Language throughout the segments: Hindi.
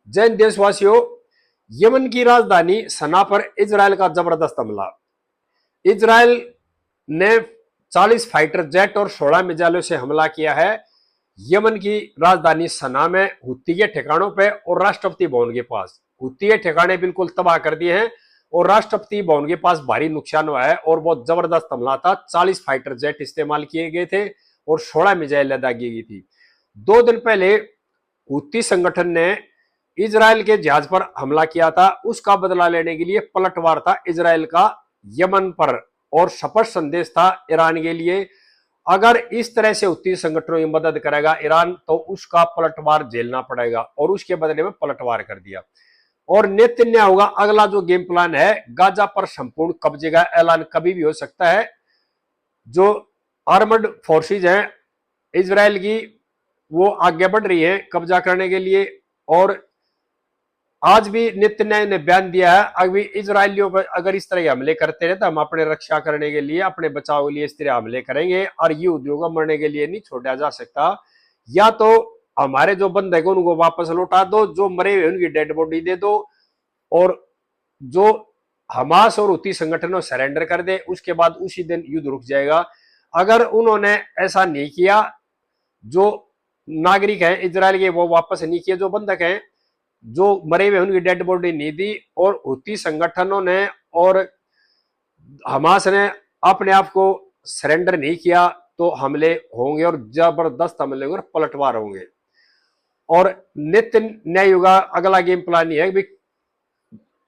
जैन देशवासियों, यमन की राजधानी सना पर इजरायल का जबरदस्त हमला। इजरायल ने 40 फाइटर जेट और 16 मिसाइलों से हमला किया है यमन की राजधानी सना में हुत्ती के ठिकानों पे और राष्ट्रपति भवन के पास। हुत्ती के ठिकाने बिल्कुल तबाह कर दिए हैं और राष्ट्रपति भवन के पास भारी नुकसान हुआ है और बहुत जबरदस्त हमला था। 40 फाइटर जेट इस्तेमाल किए गए थे और 16 मिसाइल अदा की गई थी। 2 दिन पहले हुत्ती संगठन ने इजरायल के जहाज पर हमला किया था, उसका बदला लेने के लिए पलटवार था इजरायल का यमन पर और स्पष्ट संदेश था ईरान के लिए, अगर इस तरह से हुत्ती संगठनों की मदद करेगा ईरान तो उसका पलटवार झेलना पड़ेगा और उसके बदले में पलटवार कर दिया। और नेतन्याहू का अगला जो गेम प्लान है, गाजा पर संपूर्ण कब्जे का ऐलान कभी भी हो सकता है। जो आर्मड फोर्सेज हैं इजरायल की, वो आगे बढ़ रही है कब्जा करने के लिए। और आज भी नेतन्याहू ने बयान दिया है, अभी इजरायलियों पर अगर इस तरह के हमले करते रहे तो हम अपने रक्षा करने के लिए, अपने बचाव के लिए इस तरह हमले करेंगे और ये उद्योग मरने के लिए नहीं छोड़ा जा सकता। या तो हमारे जो बंधक है उनको वापस लौटा दो, जो मरे हुए उनकी डेड बॉडी दे दो और जो हमास और हुती संगठनों सरेंडर कर दे, उसके बाद उसी दिन युद्ध रुक जाएगा। अगर उन्होंने ऐसा नहीं किया, जो नागरिक हैं इजरायल के वो वापस नहीं किए, जो बंधक हैं जो मरे हुए उनकी डेड बॉडी नहीं दी, और हुती संगठनों ने और हमास ने अपने आप को सरेंडर नहीं किया, तो हमले होंगे और जबरदस्त हमले होंगे और पलटवार होंगे। और नेतन्याहू का अगला गेम प्लान ये है कि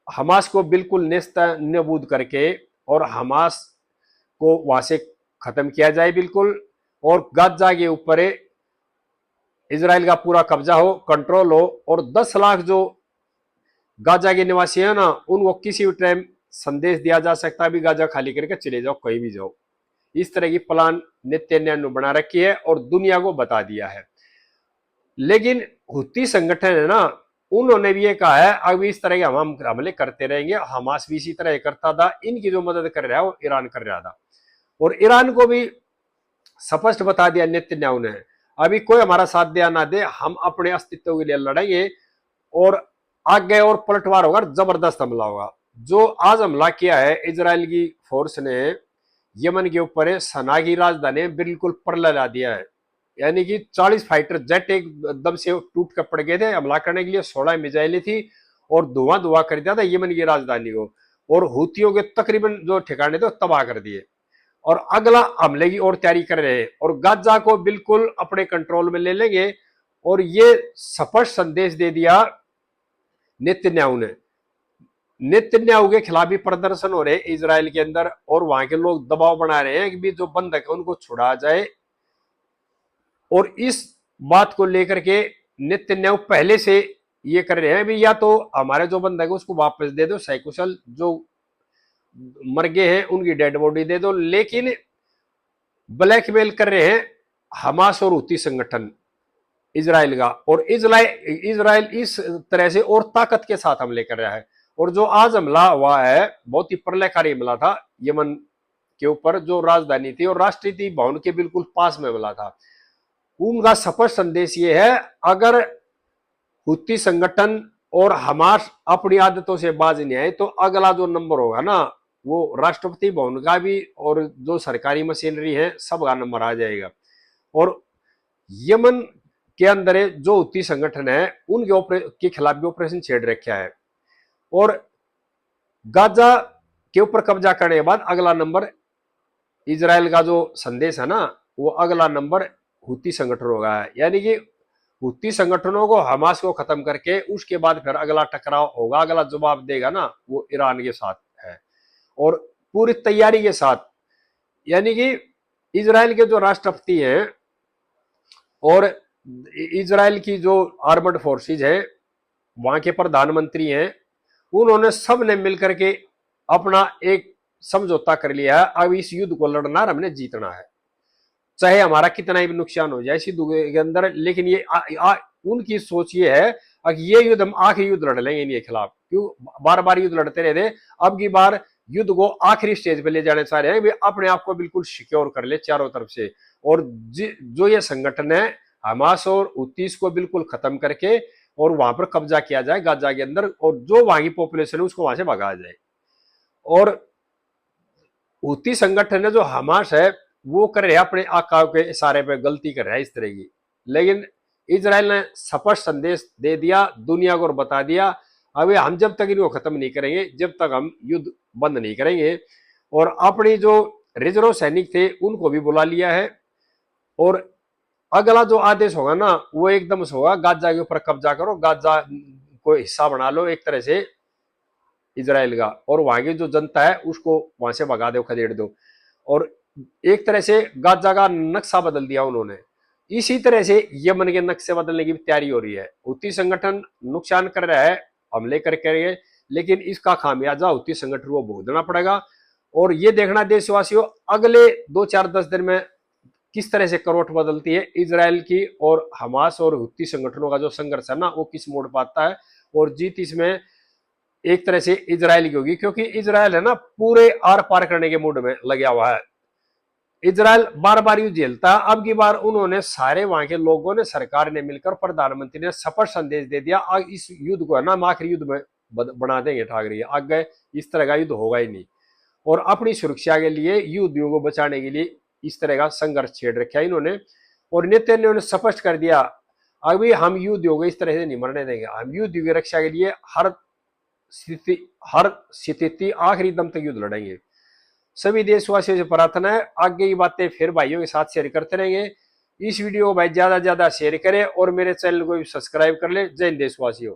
हमास को बिल्कुल नेस्त नबूद करके और हमास को वहां से खत्म किया जाए बिल्कुल, और गाजा के ऊपर इजराइल का पूरा कब्जा हो, कंट्रोल हो, और 10 लाख जो गाजा के निवासी है ना, उनको किसी भी टाइम संदेश दिया जा सकता है भी गाजा खाली करके चले जाओ, कहीं भी जाओ। इस तरह की प्लान नेतन्याहू ने बना रखी है और दुनिया को बता दिया है। लेकिन हुती संगठन है ना, उन्होंने भी ये कहा है अब इस तरह के हम हमले करते रहेंगे, हमास भी इसी तरह करता था, इनकी जो मदद कर रहा है वो ईरान कर रहा था। और ईरान को भी स्पष्ट बता दिया नेतन्याहू ने, अभी कोई हमारा साथ दिया ना दे, हम अपने अस्तित्व के लिए लड़ेंगे और आगे और पलटवार होगा, जबरदस्त हमला होगा। जो आज हमला किया है इजराइल की फोर्स ने यमन के ऊपर, सना की राजधानी बिल्कुल पर ला दिया है। यानी कि 40 फाइटर जेट एकदम से टूट कर पड़ गए थे हमला करने के लिए, 16 मिसाइलें थी और धुआं धुआं कर दिया था यमन की राजधानी को, और हुतियों के तकरीबन जो ठिकाने थे तबाह कर दिए और अगला हमले की और तैयारी कर रहे हैं और गाजा को बिल्कुल अपने कंट्रोल में ले लेंगे। और ये स्पष्ट संदेश दे दिया नेतन्याहू ने। नेतन्याहू के खिलाफ भी प्रदर्शन हो रहे हैं इजराइल के अंदर और वहां के लोग दबाव बना रहे हैं कि भी जो बंधक है उनको छुड़ा जाए। और इस बात को लेकर के नेतन्याहू पहले से ये कर रहे हैं भी या तो हमारे जो बंधक है उसको वापस दे दो सकुशल, जो मर गए हैं उनकी डेड बॉडी दे दो, लेकिन ब्लैकमेल कर रहे हैं हमास और हुती संगठन इजराइल का। और इजराइल इस तरह से और ताकत के साथ हमले कर रहा है। और जो आज हमला हुआ है बहुत ही प्रलयकारी हमला था यमन के ऊपर, जो राजधानी थी और राष्ट्रपति भवन के बिल्कुल पास में हमला था। उनका स्पष्ट संदेश ये है, अगर हुती संगठन और हमास अपनी आदतों से बाज नहीं आए तो अगला जो नंबर होगा ना, वो राष्ट्रपति भवन का भी और जो सरकारी मशीनरी है सबका नंबर आ जाएगा। और यमन के अंदर जो हुती संगठन है उनके के खिलाफ भी ऑपरेशन छेड़ रखा है। और गाजा के ऊपर कब्जा करने के बाद अगला नंबर इजराइल का जो संदेश है ना, वो अगला नंबर हुती संगठन होगा। यानी कि हुती संगठनों को हमास को खत्म करके उसके बाद फिर अगला टकराव होगा, अगला जवाब देगा ना वो ईरान के साथ है और पूरी तैयारी के साथ। यानी कि इजराइल के जो राष्ट्रपति हैं और इजराइल की जो आर्मड फोर्सेज है, वहां के प्रधानमंत्री हैं, उन्होंने सब ने मिलकर के अपना एक समझौता कर लिया है, अब इस युद्ध को लड़ना हमने जीतना है, चाहे हमारा कितना भी नुकसान हो जाए इस युद्ध के अंदर। लेकिन ये उनकी सोच ये है कि ये युद्ध हम आखिरी युद्ध लड़ लेंगे इनके खिलाफ, क्यों बार बार युद्ध लड़ते रहे थे, अब की बार युद्ध को आखिरी स्टेज पे ले जाने चाह रहे हैं, अपने आप को बिल्कुल सिक्योर कर ले चारों तरफ से। और जो ये संगठन है हमास और हुतीस को बिल्कुल खत्म करके और वहां पर कब्जा किया जाए गाजा के अंदर, और जो वहां की पॉपुलेशन है उसको वहां से भगाया जाए। और हूती संगठन है जो हमास है वो कर रहा है अपने आका के इशारे पे गलती कर रहा है इस तरह की, लेकिन इजराइल ने स्पष्ट संदेश दे दिया दुनिया को और बता दिया अभी हम जब तक इनको खत्म नहीं करेंगे, जब तक हम युद्ध बंद नहीं करेंगे। और अपनी जो रिजर्व सैनिक थे उनको भी बुला लिया है, और अगला जो आदेश होगा ना वो एकदम से होगा गाजा के ऊपर कब्जा करो, गाजा को हिस्सा बना लो एक तरह से इजराइल का, और वहां की जो जनता है उसको वहां से भगा दो, खदेड़ दो। और एक तरह से गाजा का नक्शा बदल दिया उन्होंने। इसी तरह से यमन के नक्शे बदलने की तैयारी हो रही है। हूती संगठन नुकसान कर रहा है हमले करके, लेकिन इसका खामियाजा हूती संगठन को भुगतना पड़ेगा। और ये देखना देशवासियों अगले 2-4-10 दिन में किस तरह से करवट बदलती है इजराइल की, और हमास और हूती संगठनों का जो संघर्ष है ना वो किस मोड़ पाता है, और जीत इसमें एक तरह से इजराइल की होगी, क्योंकि इजराइल है ना पूरे आर पार करने के मूड में लगा हुआ है। इजराइल बार बार युद्ध झेलता है, अब की बार उन्होंने सारे वहां के लोगों ने, सरकार ने मिलकर, प्रधानमंत्री ने स्पष्ट संदेश दे दिया इस युद्ध को है ना हम आखिरी युद्ध में बना देंगे, ठाकरे आगे इस तरह का युद्ध होगा ही नहीं। और अपनी सुरक्षा के लिए युद्धियों को बचाने के लिए इस तरह का संघर्ष छेड़ रखा है इन्होंने। और नेतन्याहू ने स्पष्ट कर दिया अभी हम युद्धियों को इस तरह से नहीं मरने देंगे, हम युद्ध की रक्षा के लिए हर स्थिति आखिरी दम तक युद्ध लड़ेंगे। सभी देशवासियों से प्रार्थना है आगे की बातें फिर भाइयों के साथ शेयर करते रहेंगे। इस वीडियो को भाई ज्यादा से ज्यादा शेयर करें और मेरे चैनल को भी सब्सक्राइब कर ले। जय हिंद देशवासियों।